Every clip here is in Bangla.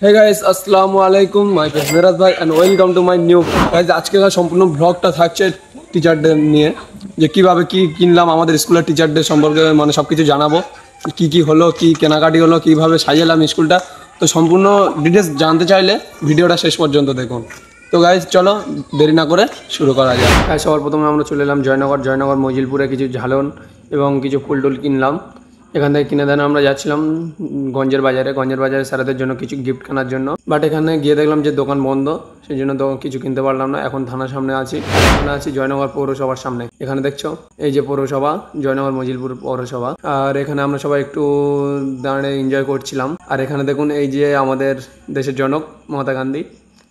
হে গাইস, আসসালামু আলাইকুম। মাই ফেস মিরাজ ভাই and welcome to my new guys. আজকের সম্পূর্ণ ব্লগটা থাকছে টিচারদের নিয়ে, যে কিভাবে কি কিনলাম আমাদের স্কুলের টিচারদের সম্পর্কে, মানে সব কিছু জানাবো। কি হলো, কি কেনাকাটি হলো, কিভাবে সাজালাম স্কুলটা, তো সম্পূর্ণ ডিটেলস জানতে চাইলে ভিডিওটা শেষ পর্যন্ত দেখুন। তো গাইস চলো দেরি না করে শুরু করা যায়। সবার প্রথমে আমরা চলে এলাম জয়নগর মজিলপুরে কিছু ঝালন এবং কিছু ফুল টুল কিনলাম। এখান থেকে কিনে দেন আমরা যাচ্ছিলাম গঞ্জের বাজারে স্যারেদের জন্য কিছু গিফট কেনার জন্য। বাট এখানে গিয়ে দেখলাম যে দোকান বন্ধ, সেই জন্য কিছু কিনতে পারলাম না। এখন থানার সামনে আছি, এখানে আছি জয়নগর পৌরসভার সামনে। এখানে দেখছো এই যে পৌরসভা, জয়নগর মজিলপুর পৌরসভা। আর এখানে আমরা সবাই একটু দাঁড়িয়ে এনজয় করছিলাম। আর এখানে দেখুন এই যে আমাদের দেশের জনক মহাত্মা গান্ধী,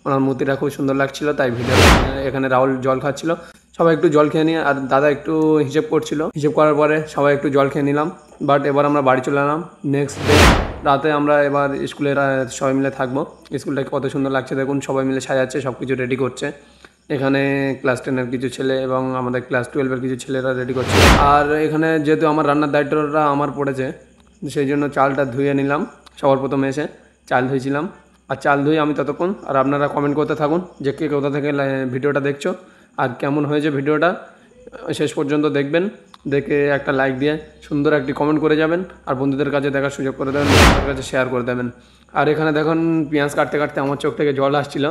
ওনার মূর্তিটা খুব সুন্দর লাগছিল, তাই ভিডিও। এখানে রাহুল জল খাচ্ছিল, সবাই একটু জল খেয়ে নিয়ে, আর দাদা একটু হিসেব করছিল। হিসেব করার পরে সবাই একটু জল খেয়ে নিলাম। বাট এবার আমরা বাড়ি চলে এলাম। নেক্সট ডে রাতে আমরা এবার স্কুলে সবাই মিলে থাকবো। স্কুলটা কত সুন্দর লাগছে দেখুন, সবাই মিলে সাজাচ্ছে, সব কিছু রেডি করছে। এখানে ক্লাস 10-এর কিছু ছেলে এবং আমাদের ক্লাস 12-এর কিছু ছেলেরা রেডি করছে। আর এখানে যেহেতু আমার রান্নার দায়িত্বটা আমার পড়েছে, সেই জন্য চালটা ধুয়ে নিলাম। সবার প্রথমে এসে চাল ধুয়েছিলাম, আর চাল ধুয়ে আমি ততক্ষণ। আর আপনারা কমেন্ট করতে থাকুন যে কে কোথা থেকে ভিডিওটা দেখছো আর কেমন হয়েছে ভিডিওটা। শেষ পর্যন্ত দেখবেন, দেখে একটা লাইক দিয়ে সুন্দর একটি কমেন্ট করে যাবেন, আর বন্ধুদের কাছে দেখার সুযোগ করে দেবেন, বন্ধুদের কাছে শেয়ার করে দেবেন। আর এখানে দেখুন পেঁয়াজ কাটতে কাটতে আমার চোখ থেকে জল আসছিল।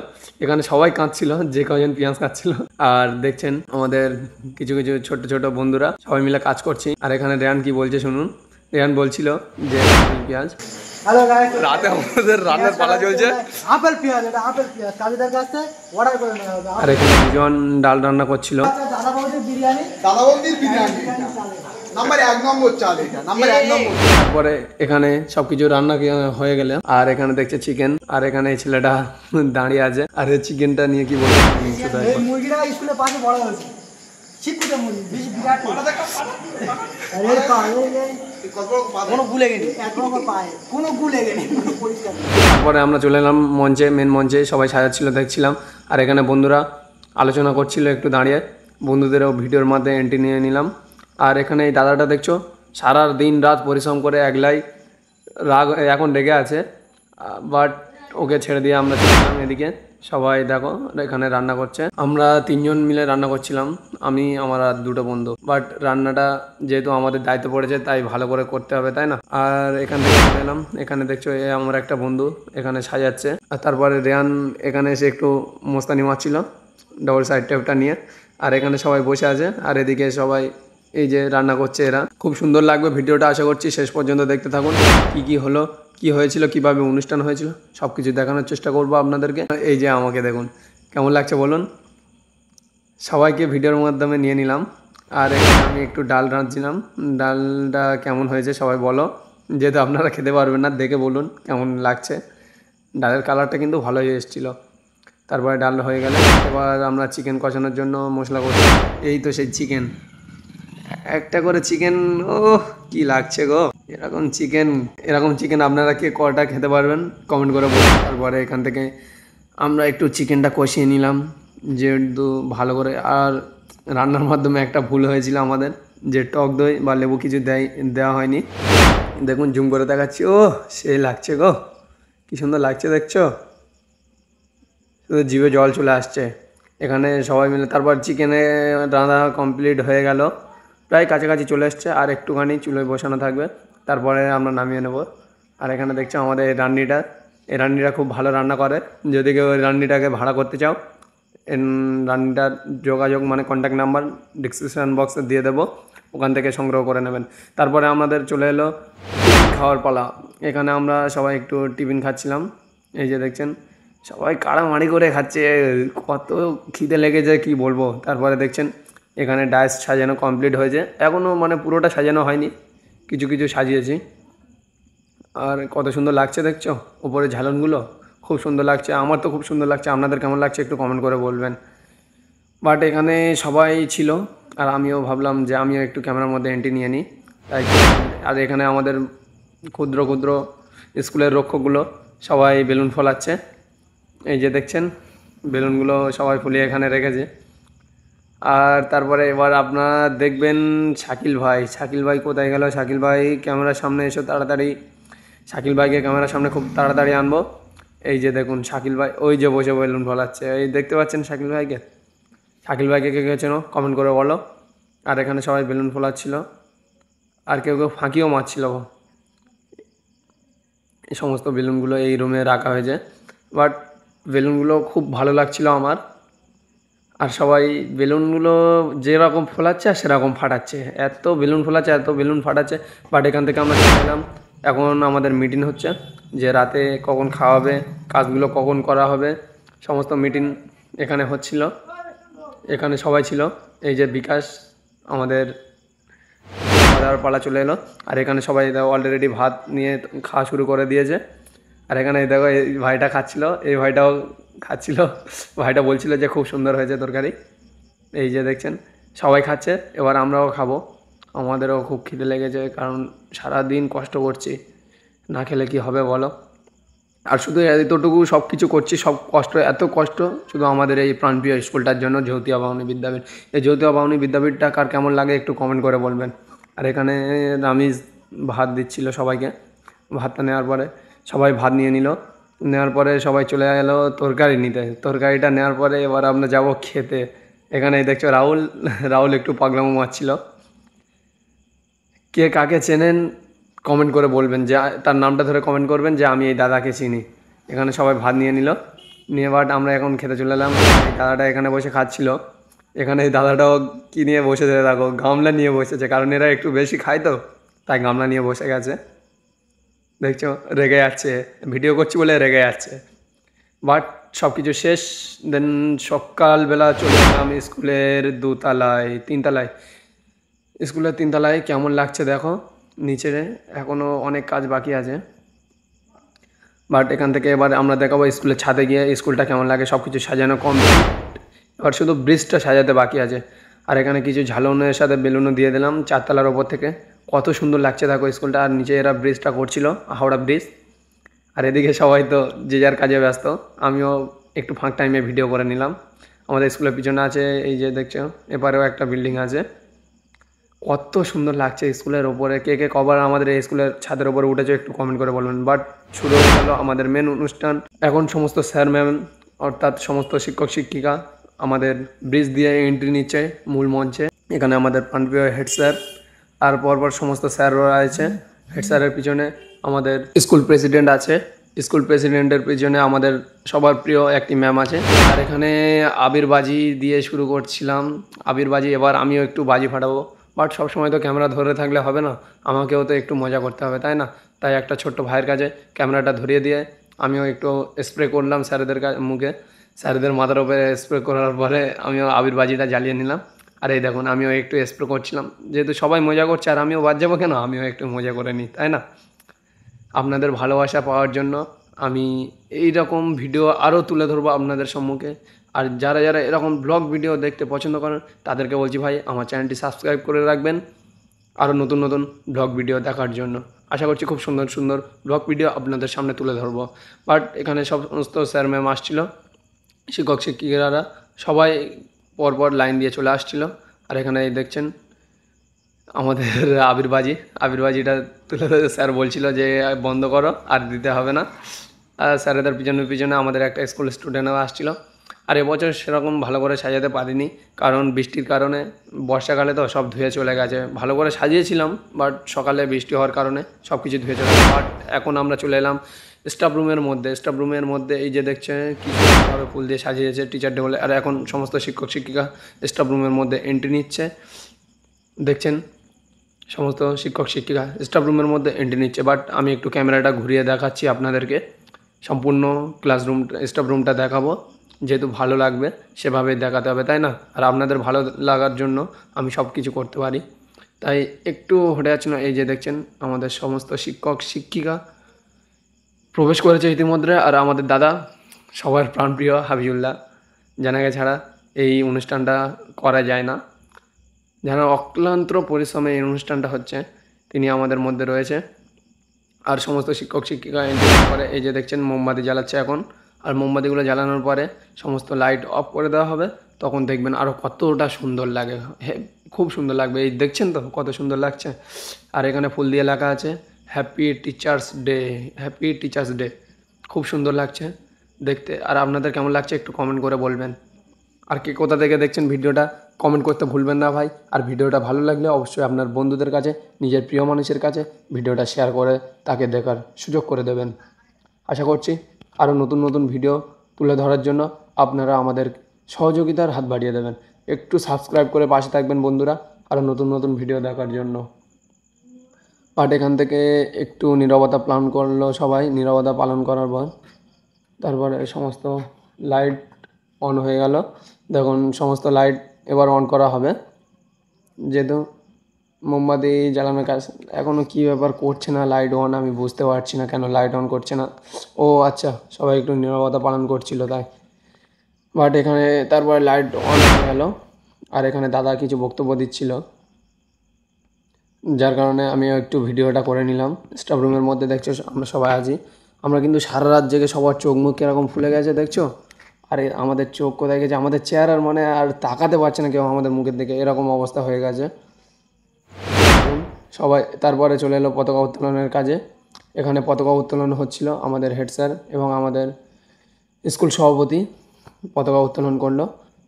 এখানে সবাই কাঁদছিল, যে কজন পেঁয়াজ কাটছিল। আর দেখছেন আমাদের কিছু কিছু ছোট ছোট বন্ধুরা সবাই মিলে কাজ করছি। আর এখানে রেয়ান কি বলছে শুনুন। রেয়ান বলছিল যে পেঁয়াজ। হ্যালো গাইস, রাতে আমাদের রান্নার পালা চলছে। আপেল পেঁয়াজ, এটা আপেল পেঁয়াজ কাজীদের কাছে অর্ডার করে নেওয়া হবে। আর এখানে দুজন ডাল রান্না করছিল। দাদা বৌদির বিরিয়ানি, নাম্বার 1 নম্বর চাল, এটা নাম্বার 1 নম্বর। তারপরে এখানে সবকিছু রান্না হয়ে গেলে, আর এখানে দেখছে চিকেন। আর এখানে এই ছেলেটা দাঁড়িয়ে আছে, আর এই চিকেনটা নিয়ে কি বলবো। এই মুরগিটা স্কুলের পাশে বড় হয়েছে, শিক্ষিত মুরগি, বেশি বিরাট। আরে কোনো গুলে গেনি, এখনো পায় কোনো গুলে গেনি, পরিষ্কার। তারপরে আমরা চলে এলাম মঞ্চে, মেন মঞ্চে সবাই সাজাচ্ছিল দেখছিলাম। আর এখানে বন্ধুরা আলোচনা করছিল একটু দাঁড়িয়ে, বন্ধুদেরও ভিডিওর মধ্যে এন্ট্রি নিয়ে নিলাম। আর এখানে এই দাদাটা দেখছো সারা দিন রাত পরিশ্রম করে একলাই এখন রেগে আছে, বাট ওকে ছেড়ে দিয়ে আমরা ছিলাম এদিকে। সবাই দেখো এখানে রান্না করছে, আমরা 3জন মিলে রান্না করছিলাম, আমি আমার আর 2টো বন্ধু। বাট রান্নাটা যেহেতু আমাদের দায়িত্ব পড়েছে, তাই ভালো করে করতে হবে, তাই না। আর এখান থেকে চলে এলাম। এখানে দেখছো এ আমার একটা বন্ধু এখানে সাজাচ্ছে। আর তারপরে রেয়ান এখানে এসে একটু মোস্তানি মারছিল ডবল সাইড টেপটা নিয়ে। আর এখানে সবাই বসে আছে, আর এদিকে সবাই এই যে রান্না করছে। এরা খুব সুন্দর লাগবে ভিডিওটা, আশা করছি শেষ পর্যন্ত দেখতে থাকুন। কি হলো, কি হয়েছিল, কিভাবে অনুষ্ঠান হয়েছিল, সব কিছু দেখানোর চেষ্টা করবো আপনাদেরকে। এই যে আমাকে দেখুন কেমন লাগছে বলুন। সবাইকে ভিডিওর মাধ্যমে নিয়ে নিলাম। আর এখানে আমি একটু ডাল রাঁধছিলাম। ডালটা কেমন হয়েছে সবাই বলো, যেহেতু আপনারা খেতে পারবেন না, দেখে বলুন কেমন লাগছে। ডালের কালারটা কিন্তু ভালোই এসেছিলো। তারপরে ডাল হয়ে গেলে এবার আমরা চিকেন কষানোর জন্য মশলা করছি। এই তো সেই চিকেন, একটা করে চিকেন। ও কি লাগছে গো, এরকম চিকেন আপনারা কে কটা খেতে পারবেন কমেন্ট করে বলুন। তারপরে এখান থেকে আমরা একটু চিকেনটা কষিয়ে নিলাম যেহেতু ভালো করে। আর রান্নার মাধ্যমে একটা ভুল হয়েছিল আমাদের, যে টক দই বা লেবু কিছু দেওয়া হয়নি। দেখুন জুম করে দেখাচ্ছি, ও সেই লাগছে গো, কি সুন্দর লাগছে দেখছো, শুধু জিভে জল চলে আসছে। এখানে সবাই মিলে তারপর চিকেনে রান্না কমপ্লিট হয়ে গেল, প্রায় কাছাকাছি চলে এসছে। আর একটুখানি চুলোয় বসানো থাকবে, তারপরে আমরা নামিয়ে নেব। আর এখানে দেখছো আমাদের এই রান্নিটা খুব ভালো রান্না করে। যদি কেউ ওই রান্নিটাকে ভাড়া করতে চাও, রান্নিটার যোগাযোগ মানে কন্ট্যাক্ট নাম্বার ডিসক্রিপশান বক্সে দিয়ে দেবো, ওখান থেকে সংগ্রহ করে নেবেন। তারপরে আমাদের চলে এলো খাওয়ার পালা। এখানে আমরা সবাই একটু টিফিন খাচ্ছিলাম। এই যে দেখছেন সবাই কাড়ামাড়ি করে খাচ্ছে, কত খিদে লেগেছে কি বলবো। তারপরে দেখছেন এখানে ডায়েস সাজানো কমপ্লিট হয়েছে, এখনও মানে পুরোটা সাজানো হয়নি, কিছু কিছু সাজিয়েছি। আর কত সুন্দর লাগছে দেখছো উপরে ঝালনগুলো, খুব সুন্দর লাগছে। আমার তো খুব সুন্দর লাগছে, আপনাদের কেমন লাগছে একটু কমেন্ট করে বলবেন। বাট এখানে সবাই ছিল, আর আমিও ভাবলাম যে আমিও একটু ক্যামেরার মধ্যে এন্ট্রি নিয়ে নিই, তাই। আর এখানে আমাদের ক্ষুদ্র ক্ষুদ্র স্কুলের রক্ষকগুলো সবাই বেলুন ফোলাচ্ছে। এই যে দেখছেন বেলুনগুলো সবাই ফুলিয়ে এখানে রেখেছে। আর তারপরে এবার আপনারা দেখবেন শাকিল ভাই কোথায় গেল। শাকিল ভাই ক্যামেরার সামনে এসো তাড়াতাড়ি, শাকিল ভাইকে ক্যামেরার সামনে খুব তাড়াতাড়ি আনবো। এই যে দেখুন শাকিল ভাই ওই যে বসে বেলুন ফলাচ্ছে, এই দেখতে পাচ্ছেন শাকিল ভাইকে? শাকিল ভাইকে কে কে চেনো কমেন্ট করে বলো। আর এখানে সবাই বেলুন ফোলাচ্ছিল, আর কেউ কেউ ফাঁকিও মারছিল। এই সমস্ত বেলুনগুলো এই রুমে রাখা হয়েছে, বাট বেলুনগুলো খুব ভালো লাগছিল আমার। আর সবাই বেলুনগুলো যেরকম ফোলাচ্ছে আর সেরকম ফাটাচ্ছে, এত বেলুন ফোলাচ্ছে এত বেলুন ফাটাচ্ছে। বাট এখান থেকে আমরা চলে এলাম, এখন আমাদের মিটিং হচ্ছে যে রাতে কখন খাওয়াবে, কাজগুলো কখন করা হবে, সমস্ত মিটিং এখানে হচ্ছিল। এখানে সবাই ছিল, এই যে বিকাশ আমাদের খাওয়ার পালা চলে এলো। আর এখানে সবাই অলরেডি ভাত নিয়ে খাওয়া শুরু করে দিয়েছে। আর এখানে দেখো এই ভাইটা খাচ্ছিল, এই ভাইটাও খাচ্ছিল, ভাইটা বলছিল যে খুব সুন্দর হয়েছে তরকারি। এই যে দেখছেন সবাই খাচ্ছে, এবার আমরাও খাবো। আমাদেরও খুব খিদে লেগেছে, কারণ সারা দিন কষ্ট করছি, না খেলে কি হবে বলো। আর শুধু এতটুকু সব কিছু করছি, সব কষ্ট, এত কষ্ট শুধু আমাদের এই প্রাণপ্রিয় স্কুলটার জন্য, জ্যোতিয়া বাউনী বিদ্যাপীঠ। এই জ্যোতিয়া বাউনী বিদ্যাপীঠটা কার কেমন লাগে একটু কমেন্ট করে বলবেন। আর এখানে রামিজ ভাত দিচ্ছিল সবাইকে, ভাতটা নেওয়ার পরে সবাই ভাত নিয়ে নিল, নেওয়ার পরে সবাই চলে এলো তরকারি নিতে। তরকারিটা নেওয়ার পরে এবার আমরা যাব খেতে। এখানে দেখছো রাহুল একটু পাগলামো মারছিল। কে কাকে চেনেন কমেন্ট করে বলবেন, যে তার নামটা ধরে কমেন্ট করবেন যে আমি এই দাদাকে চিনি। এখানে সবাই ভাত নিয়ে নিল, নিয়ে বাট আমরা এখন খেতে চলে এলাম। এই দাদাটা এখানে বসে খাচ্ছিল। এখানে এই দাদাটাও কী নিয়ে বসেছে দেখো, গামলা নিয়ে বসেছে, কারণ এরা একটু বেশি খায় তো, তাই গামলা নিয়ে বসে গেছে। দেখছো রেগে যাচ্ছে, ভিডিও করছি বলে রেগে যাচ্ছে। বাট সব কিছু শেষ। দেন সকালবেলা চলে এলাম স্কুলের তিনতলায়। স্কুলের তিনতলায় কেমন লাগছে দেখো, নিচে এখনও অনেক কাজ বাকি আছে। বাট এখান থেকে এবার আমরা দেখাবো স্কুলের ছাদে গিয়ে স্কুলটা কেমন লাগে। সব কিছু সাজানো কমপ্লিট, এবার শুধু ব্রিজটা সাজাতে বাকি আছে। আর এখানে কিছু ঝালনের সাথে বেলুনও দিয়ে দিলাম 4 তলার ওপর থেকে। কত সুন্দর লাগছে দেখো স্কুলটা। আর নিচে এরা ব্রিজটা করছিল, হাওড়া ব্রিজ। আর এদিকে সবাই তো যে যার কাজে ব্যস্ত, আমিও একটু ফাঁক টাইমে ভিডিও করে নিলাম। আমাদের স্কুলের পিছনে আছে এই যে দেখছো, এপারেও একটা বিল্ডিং আছে। কত সুন্দর লাগছে স্কুলের ওপরে। কে কে কবার আমাদের এই স্কুলের ছাদের ওপরে উঠেছে একটু কমেন্ট করে বলবেন। বাট শুরু হয়ে গেল আমাদের মেন অনুষ্ঠান। এখন সমস্ত স্যার ম্যাম অর্থাৎ সমস্ত শিক্ষক শিক্ষিকা আমাদের ব্রিজ দিয়ে এন্ট্রি নিচ্ছে মূল মঞ্চে। এখানে আমাদের প্রাণপ্রিয় হেড স্যার আর পরপর সমস্ত স্যাররা আছে। হেড স্যারের পিছনে আমাদের স্কুল প্রেসিডেন্ট আছে, স্কুল প্রেসিডেন্টের পিছনে আমাদের সবার প্রিয় একটি ম্যাম আছে। আর এখানে আবিরবাজি দিয়ে শুরু করছিলাম, আবিরবাজি। এবার আমিও একটু বাজি ফাটাবো, বাট সবসময় তো ক্যামেরা ধরে থাকলে হবে না, আমাকেও তো একটু মজা করতে হবে তাই না। তাই একটা ছোট্ট ভাইয়ের কাছে ক্যামেরাটা ধরিয়ে দিয়ে আমিও একটু স্প্রে করলাম স্যারেদের মুখে। স্যারেদের মাথার উপরে স্প্রে করার পরে আমিও আবিরবাজিটা জ্বালিয়ে নিলাম। আর এই দেখুন আমিও একটু স্প্রে করছিলাম, যেহেতু সবাই মজা করছে আর আমিও বাদ যাবো কেন, আমিও একটু মজা করে নিই তাই না। আপনাদের ভালোবাসা পাওয়ার জন্য আমি এই রকম ভিডিও আরও তুলে ধরবো আপনাদের সম্মুখে। আর যারা যারা এরকম ব্লগ ভিডিও দেখতে পছন্দ করেন তাদেরকে বলছি ভাই আমার চ্যানেলটি সাবস্ক্রাইব করে রাখবেন আরও নতুন নতুন ব্লগ ভিডিও দেখার জন্য। আশা করছি খুব সুন্দর সুন্দর ব্লগ ভিডিও আপনাদের সামনে তুলে ধরবো। বাট এখানে সমস্ত স্যার ম্যাম আসছিলো, শিক্ষক শিক্ষিকারা সবাই পরপর লাইন দিয়ে চলে আসছিলো। আর এখানে দেখছেন আমাদের আবিরবাজিটা তুলে ধরে স্যার বলছিল যে বন্ধ করো আর দিতে হবে না। আর স্যারেদের পিছনে আমাদের একটা স্কুল স্টুডেন্টও আসছিলো। আর এবছর সেরকম ভালো করে সাজাতে পারিনি, কারণ বৃষ্টির কারণে, বর্ষাকালে তো সব ধুয়ে চলে গেছে। ভালো করে সাজিয়েছিলাম বাট সকালে বৃষ্টি হওয়ার কারণে সব কিছু ধুয়ে চলে গেছে। বাট এখন আমরা চলে এলাম স্টাফ রুমের মধ্যে এই যে দেখছে কীভাবে ফুল দিয়ে সাজিয়েছে টিচার ডে বলে। আর এখন সমস্ত শিক্ষক শিক্ষিকা স্টাফ রুমের মধ্যে এন্ট্রি নিচ্ছে, দেখছেন সমস্ত শিক্ষক শিক্ষিকা স্টাফ রুমের মধ্যে এন্ট্রি নিচ্ছে। বাট আমি একটু ক্যামেরাটা ঘুরিয়ে দেখাচ্ছি আপনাদেরকে, সম্পূর্ণ ক্লাসরুম স্টাফ রুমটা দেখাবো, যেহেতু ভালো লাগবে সেভাবে দেখাতে হবে তাই না। আর আপনাদের ভালো লাগার জন্য আমি সব কিছু করতে পারি, তাই একটু হটে যাচ্ছে না। এই যে দেখছেন আমাদের সমস্ত শিক্ষক শিক্ষিকা প্রবেশ করেছে ইতিমধ্যে। আর আমাদের দাদা সবার প্রাণপ্রিয় হাবিবুল্লাহ, জানাকে ছাড়া এই অনুষ্ঠানটা করা যায় না। যারা অক্লান্ত পরিশ্রমে এই অনুষ্ঠানটা হচ্ছে তিনি আমাদের মধ্যে রয়েছে। আর সমস্ত শিক্ষক শিক্ষিকা এন্ট্রি করে এই যে দেখছেন মোমবাতি জ্বালাচ্ছে এখন। আর মোমবাতিগুলো জ্বালানোর পরে সমস্ত লাইট অফ করে দেওয়া হবে, তখন দেখবেন আরও কতটা সুন্দর লাগে, খুব সুন্দর লাগবে। এই দেখছেন তো কত সুন্দর লাগছে। আর এখানে ফুল দিয়ে লেখা আছে হ্যাপি টিচার্স ডে। খুব সুন্দর লাগছে দেখতে। আর আপনাদের কেমন লাগছে একটু কমেন্ট করে বলবেন। আর কে কোথা থেকে দেখছেন ভিডিওটা কমেন্ট করতে ভুলবেন না ভাই। আর ভিডিওটা ভালো লাগলে অবশ্যই আপনার বন্ধুদের কাছে, নিজের প্রিয় মানুষের কাছে ভিডিওটা শেয়ার করে তাকে দেখার সুযোগ করে দেবেন। আশা করছি আরও নতুন নতুন ভিডিও তুলে ধরার জন্য আপনারা আমাদের সহযোগিতার হাত বাড়িয়ে দেবেন। একটু সাবস্ক্রাইব করে পাশে থাকবেন বন্ধুরা, আরও নতুন নতুন ভিডিও দেখার জন্য। বাট এখান থেকে একটু নীরবতা পালন করলো সবাই। নীরবতা পালন করার পর তারপরে সমস্ত লাইট অন হয়ে গেল। দেখুন সমস্ত লাইট এবার অন করা হবে, যেহেতু মোমবাতি জ্বালানোর কাজ এখনও কী ব্যাপার করছে না লাইট অন, আমি বুঝতে পারছি না কেন লাইট অন করছে না। ও আচ্ছা, সবাই একটু নীরবতা পালন করছিল তাই। বাট এখানে তারপরে লাইট অন হয়ে গেল। আর এখানে দাদা কিছু বক্তব্য দিচ্ছিল, যার কারণে আমি একটু ভিডিওটা করে নিলাম। স্টাফ রুমের মধ্যে দেখছো আমরা সবাই আছি। আমরা কিন্তু সারা রাত জেগে সবার চোখ মুখ কীরকম ফুলে গেছে দেখছো। আর আমাদের চোখ কোথায় গেছে, আমাদের চেহারা মানে আর তাকাতে পারছে না কেউ আমাদের মুখের দিকে, এরকম অবস্থা হয়ে গেছে সবাই। তারপরে চলে এলো পতাকা উত্তোলনের কাজে। এখানে পতাকা উত্তোলন হচ্ছিল, আমাদের হেড স্যার এবং আমাদের স্কুল সভাপতি পতাকা উত্তোলন করলো।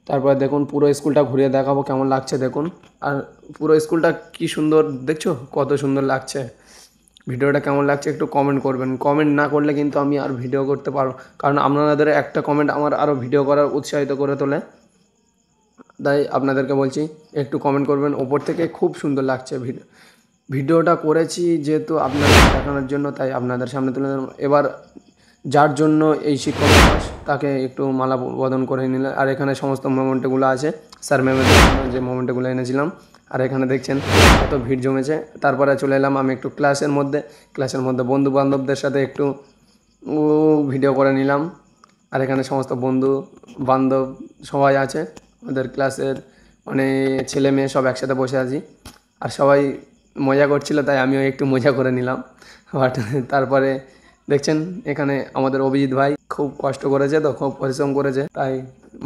তারপরে দেখুন পুরো স্কুলটা ঘুরিয়ে দেখাবো কেমন লাগছে দেখুন। আর পুরো স্কুলটা কি সুন্দর দেখছো, কত সুন্দর লাগছে। ভিডিওটা কেমন লাগছে একটু কমেন্ট করবেন। কমেন্ট না করলে কিন্তু আমি আর ভিডিও করতে পারবো, কারণ আপনাদের একটা কমেন্ট আমার আরও ভিডিও করার উৎসাহিত করে তোলে। তাই আপনাদেরকে বলছি একটু কমেন্ট করবেন। ওপর থেকে খুব সুন্দর লাগছে ভিডিওটা করেছি যেহেতু আপনাদের দেখানোর জন্য, তাই আপনাদের সামনে তুলে ধরলাম। এবার যার জন্য এই শিক্ষক দিবস তাকে একটু মালা বদন করে নিলে। আর এখানে সমস্ত মোমেন্টগুলো আছে স্যার ম্যামের জন্য যে মোমেন্টগুলো এনেছিলাম। আর এখানে দেখছেন কত ভিড় জমেছে। তারপরে চলে এলাম আমি একটু ক্লাসের মধ্যে বন্ধু বান্ধবদের সাথে একটু ভিডিও করে নিলাম। আর এখানে সমস্ত বন্ধু বান্ধব সবাই আছে, আমাদের ক্লাসের অনেক ছেলে মেয়ে সব একসাথে বসে আছি। আর সবাই মজা করছিল, তাই আমিও একটু মজা করে নিলাম। বাট তারপরে দেখছেন এখানে আমাদের অভিজিৎ ভাই খুব কষ্ট করেছে, তো খুব পরিশ্রম করেছে, তাই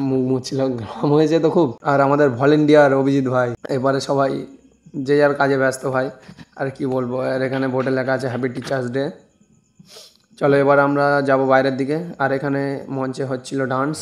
মুখ মুছছিল, ঘাম হয়েছে তো খুব। আর আমাদের ভলেন্টিয়ার অভিজিৎ ভাই, এবারে সবাই যে যার কাজে ব্যস্ত ভাই, আর কি বলবো। আর এখানে বোর্ডে লেখা আছে হ্যাপি টিচার্স ডে। চলো এবার আমরা যাব বাইরের দিকে। আর এখানে মঞ্চে হচ্ছিল ডান্স।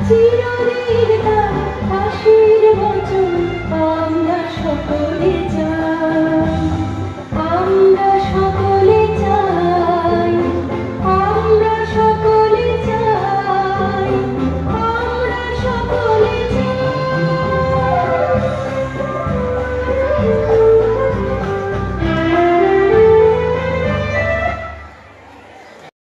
চিরদিন হাসির বচন আমরা সকলে